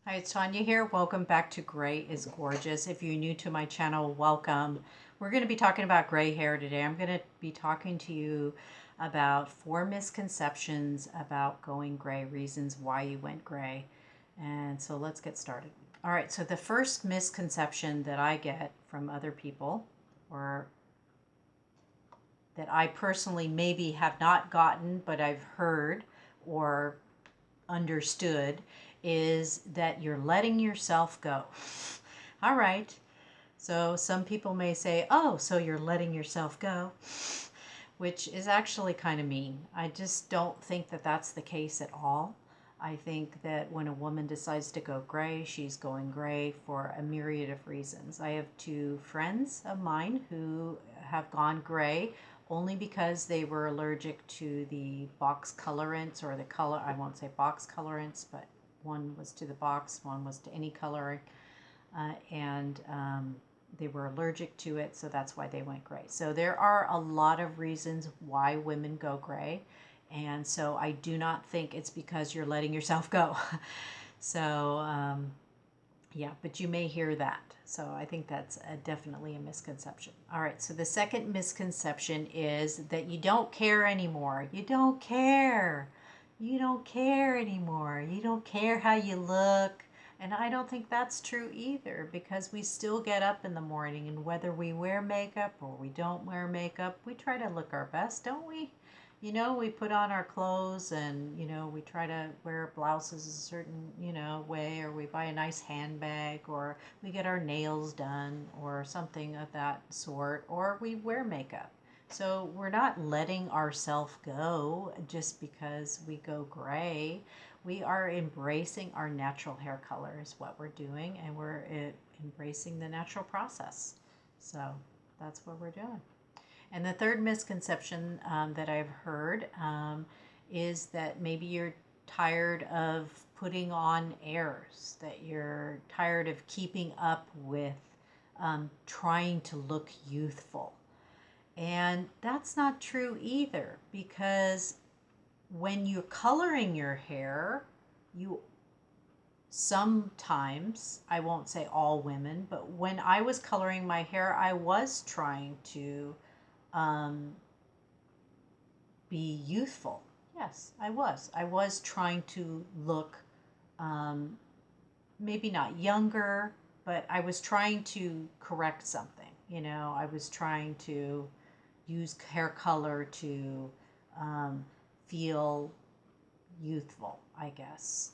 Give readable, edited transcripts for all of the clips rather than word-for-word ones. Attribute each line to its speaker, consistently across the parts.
Speaker 1: Hi, it's Tanya here. Welcome back to Gray is Gorgeous. If you're new to my channel, welcome. We're going to be talking about gray hair today. I'm going to be talking to you about 4 misconceptions about going gray, reasons why you went gray. And so let's get started. All right, so the first misconception that I get from other people, or that I personally maybe have not gotten, but I've heard or understood, is that you're letting yourself go. All right. So some people may say, oh, so you're letting yourself go, which is actually kind of mean. I just don't think that that's the case at all. I think that when a woman decides to go gray, she's going gray for a myriad of reasons. I have 2 friends of mine who have gone gray only because they were allergic to the box colorants, or the color, I won't say box colorants, but one was to the box, one was to any color, and they were allergic to it, so that's why they went gray. So there are a lot of reasons why women go gray, and so I do not think it's because you're letting yourself go. So yeah, but you may hear that. So I think that's definitely a misconception. All right, so the second misconception is that you don't care anymore. You don't care. You don't care anymore. You don't care how you look. And I don't think that's true either, because we still get up in the morning, and whether we wear makeup or we don't wear makeup, we try to look our best, don't we? We put on our clothes, and, we try to wear blouses a certain, way, or we buy a nice handbag, or we get our nails done, or something of that sort, or we wear makeup. So we're not letting ourselves go just because we go gray. We are embracing our natural hair color is what we're doing, and we're embracing the natural process. So that's what we're doing. And the third misconception that I've heard is that maybe you're tired of putting on airs, that you're tired of keeping up with trying to look youthful. And that's not true either, because when you're coloring your hair, you sometimes, I won't say all women, but when I was coloring my hair, I was trying to um, be youthful. Yes, I was. I was trying to look um, maybe not younger, but I was trying to correct something. I was trying to use hair color to feel youthful, I guess,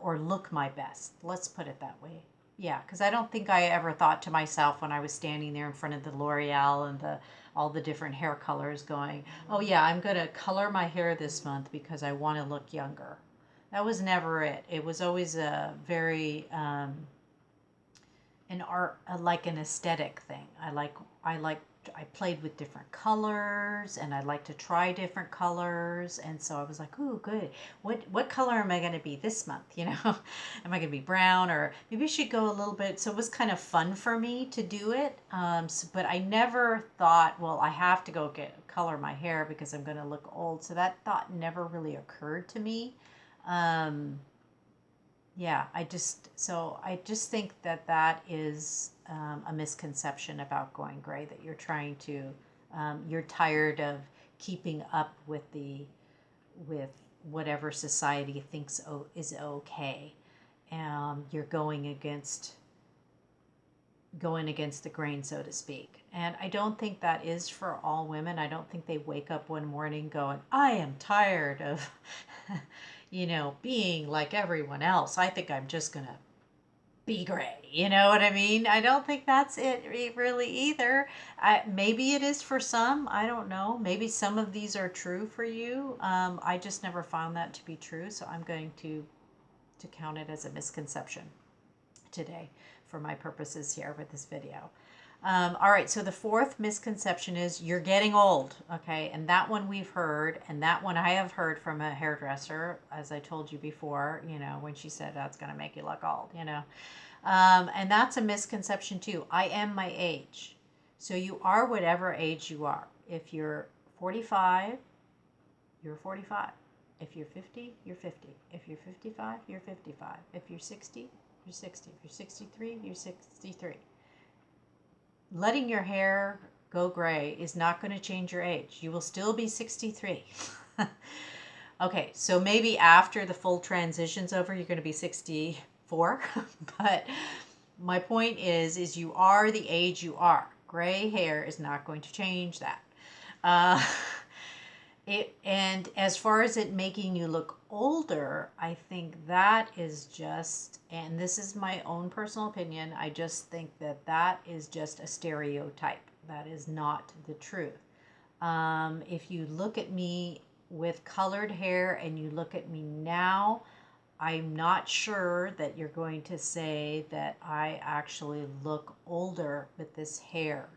Speaker 1: or look my best. Let's put it that way. Yeah, because I don't think I ever thought to myself when I was standing there in front of the L'Oreal and all the different hair colors going, oh yeah, I'm going to color my hair this month because I want to look younger. That was never it. It was always a very an art, like an aesthetic thing. I played with different colors, and I like to try different colors, and so I was like, "Ooh, good. What color am I going to be this month? Am I going to be brown, or maybe I should go a little bit?" So it was kind of fun for me to do it. But I never thought, well, I have to go color my hair because I'm going to look old. So that thought never really occurred to me. Um, yeah, I just think that that is a misconception about going gray, that you're tired of keeping up with whatever society thinks is okay. You're going against the grain, so to speak. And I don't think that is for all women. I don't think they wake up one morning going, I am tired of, being like everyone else. I think I'm just going to be gray. You know what I mean? I don't think that's it really either. Maybe it is for some. I don't know. Maybe some of these are true for you. I just never found that to be true. So I'm going to count it as a misconception today for my purposes here with this video. All right, so the fourth misconception is you're getting old, okay? And that one we've heard, and that one I have heard from a hairdresser, as I told you before, when she said that's going to make you look old. And that's a misconception too. I am my age. So you are whatever age you are. If you're 45, you're 45. If you're 50, you're 50. If you're 55, you're 55. If you're 60, you're 60. If you're 63, you're 63. Letting your hair go gray is not going to change your age. You will still be 63. Okay, so maybe after the full transition's over, you're going to be 64. But my point is you are the age you are. Gray hair is not going to change that. Uh, and as far as it making you look older, I think that is just, and this is my own personal opinion, I just think that that is just a stereotype. That is not the truth. If you look at me with colored hair and you look at me now, I'm not sure that you're going to say that I actually look older with this hair.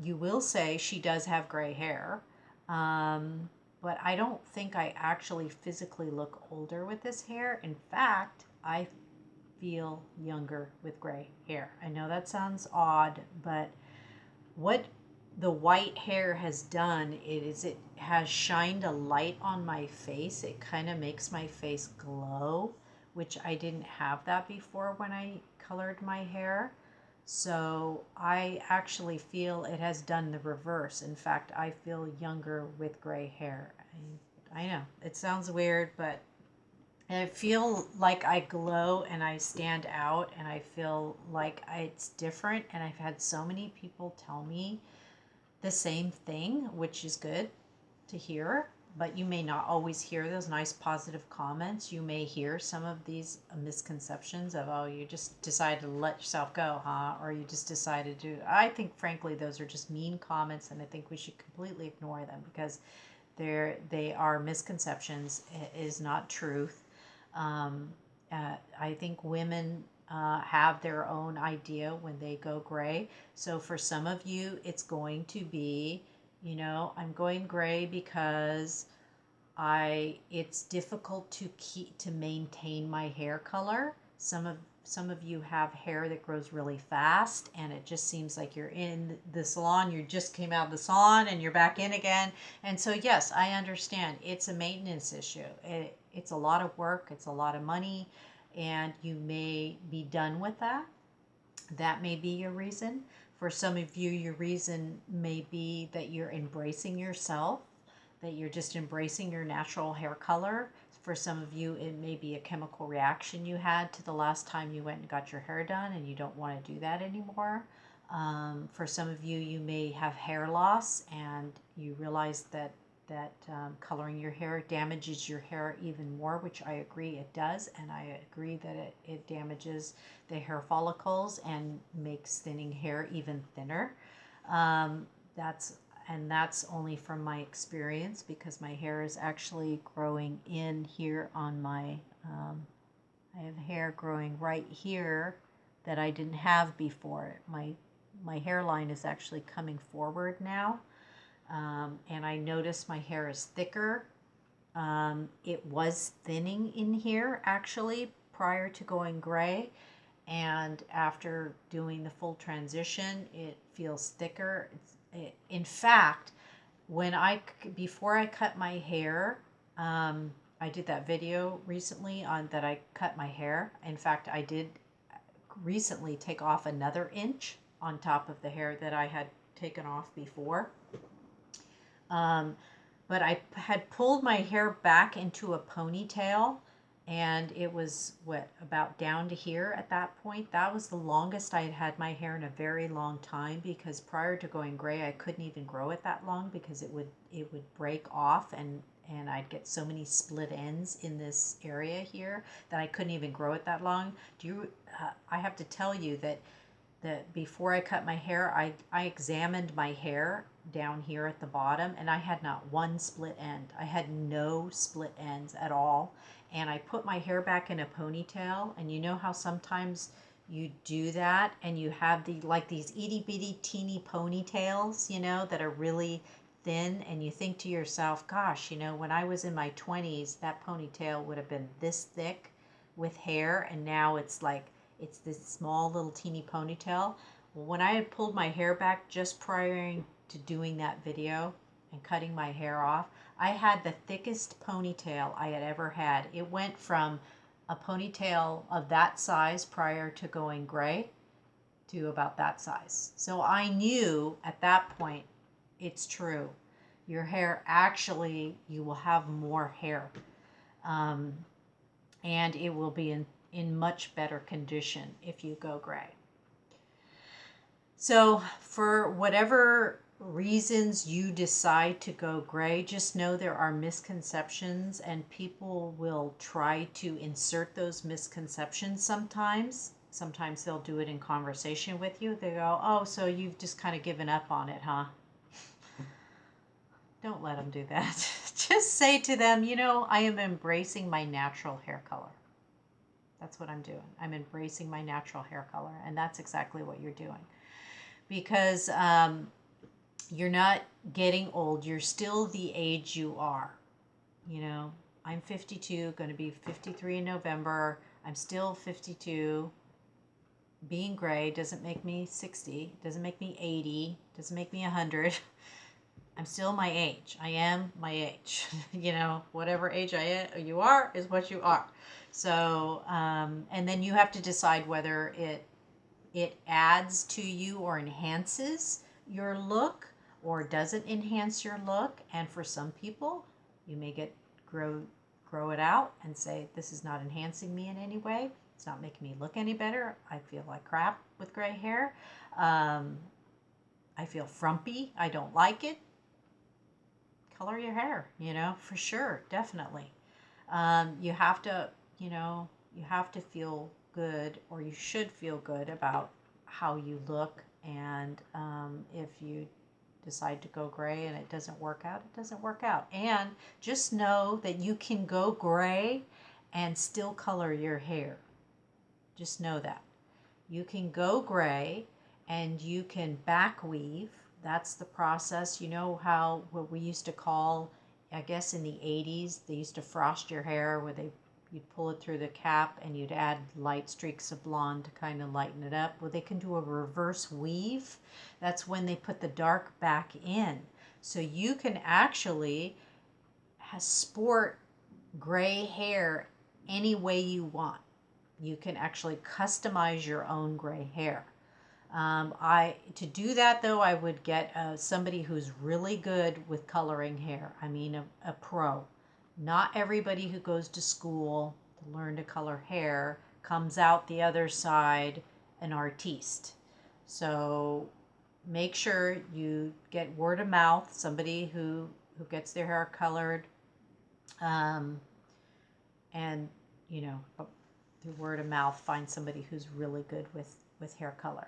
Speaker 1: You will say she does have gray hair, but I don't think I actually physically look older with this hair. In fact, I feel younger with gray hair. I know that sounds odd, but what the white hair has done is it has shined a light on my face. It kind of makes my face glow, which I didn't have that before when I colored my hair. So I actually feel it has done the reverse. In fact, I feel younger with gray hair. I know it sounds weird, but I feel like I glow and I stand out and I feel like it's different. And I've had so many people tell me the same thing, which is good to hear, but you may not always hear those nice positive comments. You may hear some of these misconceptions of, oh, you just decided to let yourself go, huh? Or you just decided to. I think, frankly, those are just mean comments, and I think we should completely ignore them because they are misconceptions. It is not truth. I think women have their own idea when they go gray. So for some of you, it's going to be, I'm going gray because it's difficult to maintain my hair color. Some of you have hair that grows really fast and it just seems like you're in the salon, you just came out of the salon and you're back in again. And so yes, I understand it's a maintenance issue. It's a lot of work, it's a lot of money, and you may be done with that. That may be your reason. For some of you, your reason may be that you're embracing yourself, that you're just embracing your natural hair color. For some of you, it may be a chemical reaction you had to the last time you went and got your hair done and you don't want to do that anymore. For some of you, you may have hair loss and you realize that coloring your hair damages your hair even more, which I agree it does, and I agree that it damages the hair follicles and makes thinning hair even thinner. That's only from my experience because my hair is actually growing in here on my, I have hair growing right here that I didn't have before. My hairline is actually coming forward now. And I notice my hair is thicker. It was thinning in here actually prior to going gray, and after doing the full transition, it feels thicker. In fact, before I cut my hair, I did that video recently on that I cut my hair. In fact, I did recently take off another inch on top of the hair that I had taken off before. But I had pulled my hair back into a ponytail and it was about down to here at that point. That was the longest I had had my hair in a very long time because prior to going gray, I couldn't even grow it that long because it would break off and I'd get so many split ends in this area here that I couldn't even grow it that long. I have to tell you that before I cut my hair, I examined my hair down here at the bottom and I had not one split end. I had no split ends at all. And I put my hair back in a ponytail, and you know how sometimes you do that and you have these itty bitty teeny ponytails, that are really thin, and you think to yourself, gosh, when I was in my 20s, that ponytail would have been this thick with hair, and now it's this small little teeny ponytail. Well, when I had pulled my hair back just prior to doing that video and cutting my hair off, I had the thickest ponytail I had ever had. It went from a ponytail of that size prior to going gray to about that size. So I knew at that point it's true. Your hair actually, you will have more hair. Um, and it will be in much better condition if you go gray. So for whatever reasons you decide to go gray, just know there are misconceptions and people will try to insert those misconceptions sometimes. Sometimes they'll do it in conversation with you. They go, oh, so you've just kind of given up on it, huh? Don't let them do that. Just say to them, you know, I am embracing my natural hair color. That's what I'm doing. I'm embracing my natural hair color. And that's exactly what you're doing. Because you're not getting old. You're still the age you are. You know, I'm 52, going to be 53 in November. I'm still 52. Being gray doesn't make me 60, doesn't make me 80, doesn't make me 100. I'm still my age. I am my age. You know, whatever age you are is what you are. So, and then you have to decide whether it adds to you or enhances your look or doesn't enhance your look. And for some people, you may grow it out and say, this is not enhancing me in any way. It's not making me look any better. I feel like crap with gray hair. I feel frumpy. I don't like it. Color your hair, you know, for sure, definitely. You have to, you know, you have to feel good, or you should feel good about how you look. And if you decide to go gray and it doesn't work out, it doesn't work out. And just know that you can go gray and still color your hair. Just know that. You can go gray and you can back weave. That's the process. You know how what we used to call, I guess in the 80s, they used to frost your hair where you'd pull it through the cap and you'd add light streaks of blonde to kind of lighten it up. Well, they can do a reverse weave. That's when they put the dark back in. So you can actually sport gray hair any way you want. You can actually customize your own gray hair. To do that though, I would get somebody who's really good with coloring hair. I mean, a pro. Not everybody who goes to school to learn to color hair comes out the other side an artiste. So make sure you get word of mouth, somebody who gets their hair colored, and you know, through word of mouth, find somebody who's really good with hair color.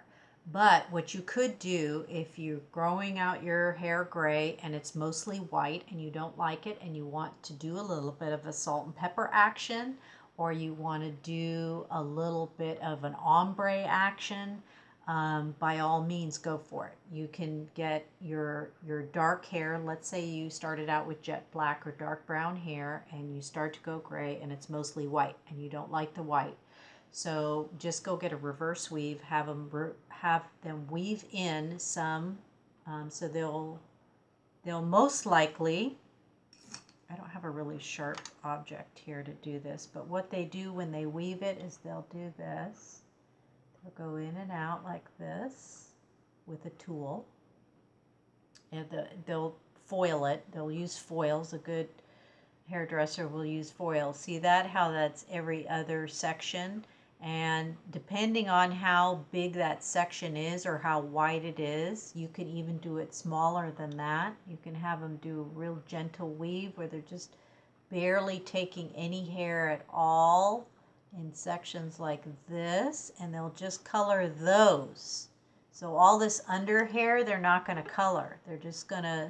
Speaker 1: But what you could do if you're growing out your hair gray and it's mostly white and you don't like it and you want to do a little bit of a salt and pepper action, or you want to do a little bit of an ombre action, by all means go for it. You can get your dark hair. Let's say you started out with jet black or dark brown hair and you start to go gray and it's mostly white and you don't like the white. So just go get a reverse weave, have them weave in some, so they'll most likely, I don't have a really sharp object here to do this, but what they do when they weave it is they'll do this. They'll go in and out like this with a tool, and they'll foil it. They'll use foils. A good hairdresser will use foils. See that? How that's every other section. And depending on how big that section is or how wide it is, you can even do it smaller than that. You can have them do a real gentle weave where they're just barely taking any hair at all in sections like this, and they'll just color those. So all this under hair, they're not going to color. They're just going to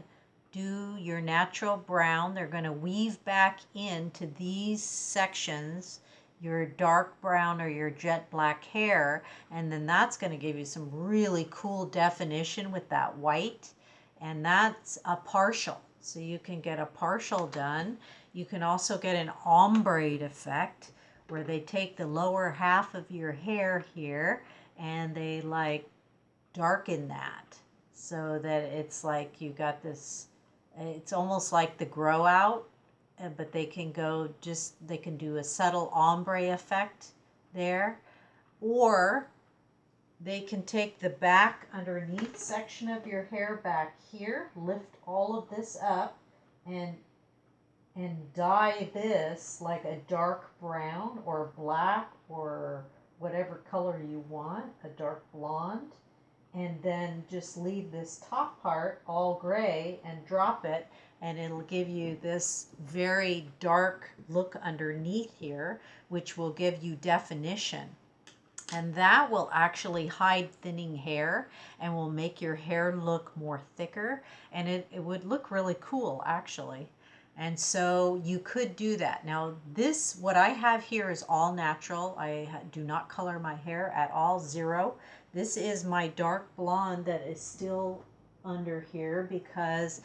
Speaker 1: do your natural brown. They're going to weave back into these sections your dark brown or your jet black hair, and then that's going to give you some really cool definition with that white, and that's a partial. So you can get a partial done. You can also get an ombre effect where they take the lower half of your hair here and they like darken that so that it's like you got this, it's almost like the grow out but they can go just, they can do a subtle ombre effect there, or they can take the back underneath section of your hair back here, lift all of this up, and dye this like a dark brown or black or whatever color you want, a dark blonde, and then just leave this top part all gray and drop it, and it'll give you this very dark look underneath here, which will give you definition. And that will actually hide thinning hair and will make your hair look more thicker, and it would look really cool actually. And so you could do that. Now this, what I have here is all natural. I do not color my hair at all, zero. This is my dark blonde that is still under here because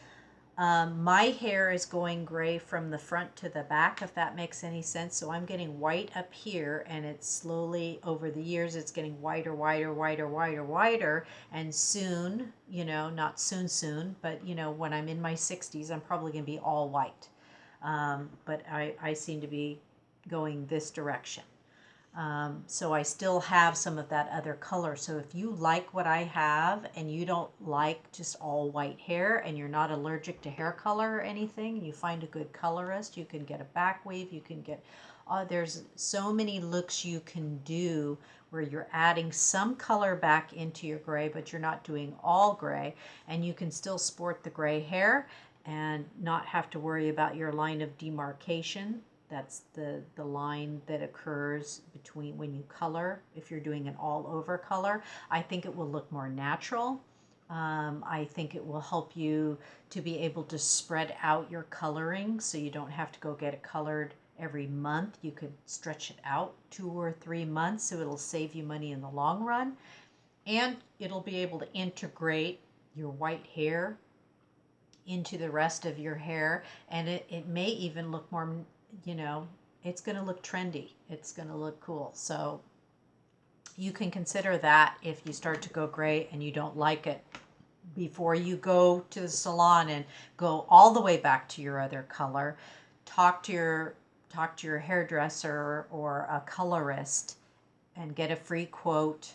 Speaker 1: my hair is going gray from the front to the back, if that makes any sense. So I'm getting white up here, and it's slowly over the years, it's getting whiter, whiter, whiter, whiter, whiter. And soon, you know, not soon, but you know, when I'm in my 60s, I'm probably going to be all white. But I seem to be going this direction. So I still have some of that other color. So if you like what I have and you don't like just all white hair and you're not allergic to hair color or anything, you find a good colorist, you can get a back wave, you can get, there's so many looks you can do where you're adding some color back into your gray, but you're not doing all gray, and you can still sport the gray hair and not have to worry about your line of demarcation. That's the line that occurs between when you color. If you're doing an all over color, I think it will look more natural. I think it will help you to be able to spread out your coloring so you don't have to go get it colored every month. You could stretch it out 2 or 3 months, so it'll save you money in the long run. And it'll be able to integrate your white hair into the rest of your hair, and it may even look more, you know, it's going to look trendy. It's going to look cool. So you can consider that if you start to go gray and you don't like it, before you go to the salon and go all the way back to your other color. Talk to your hairdresser or a colorist and get a free quote.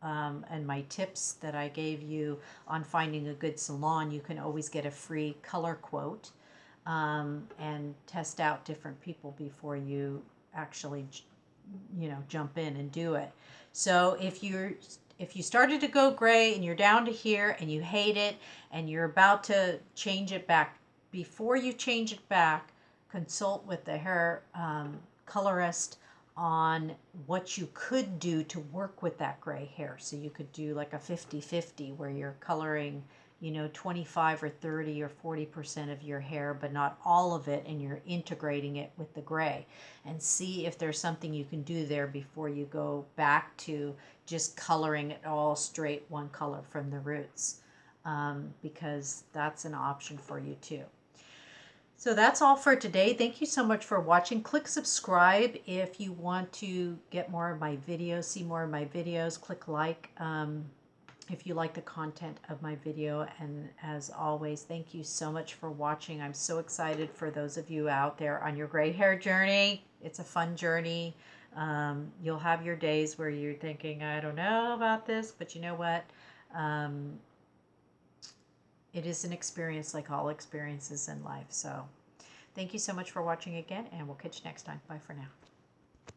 Speaker 1: And my tips that I gave you on finding a good salon, you can always get a free color quote. And test out different people before you actually, you know, jump in and do it. So if you started to go gray and you're down to here and you hate it and you're about to change it back, before you change it back, consult with the hair colorist on what you could do to work with that gray hair. So you could do like a 50-50 where you're coloring, you know, 25 or 30 or 40% of your hair, but not all of it, and you're integrating it with the gray, and see if there's something you can do there before you go back to just coloring it all straight one color from the roots, because that's an option for you too. So that's all for today. Thank you so much for watching. Click subscribe if you want to get more of my videos, see more of my videos. Click like if you like the content of my video. And as always, thank you so much for watching. I'm so excited for those of you out there on your gray hair journey. It's a fun journey. You'll have your days where you're thinking, I don't know about this, but you know what? It is an experience like all experiences in life. So thank you so much for watching again, and we'll catch you next time. Bye for now.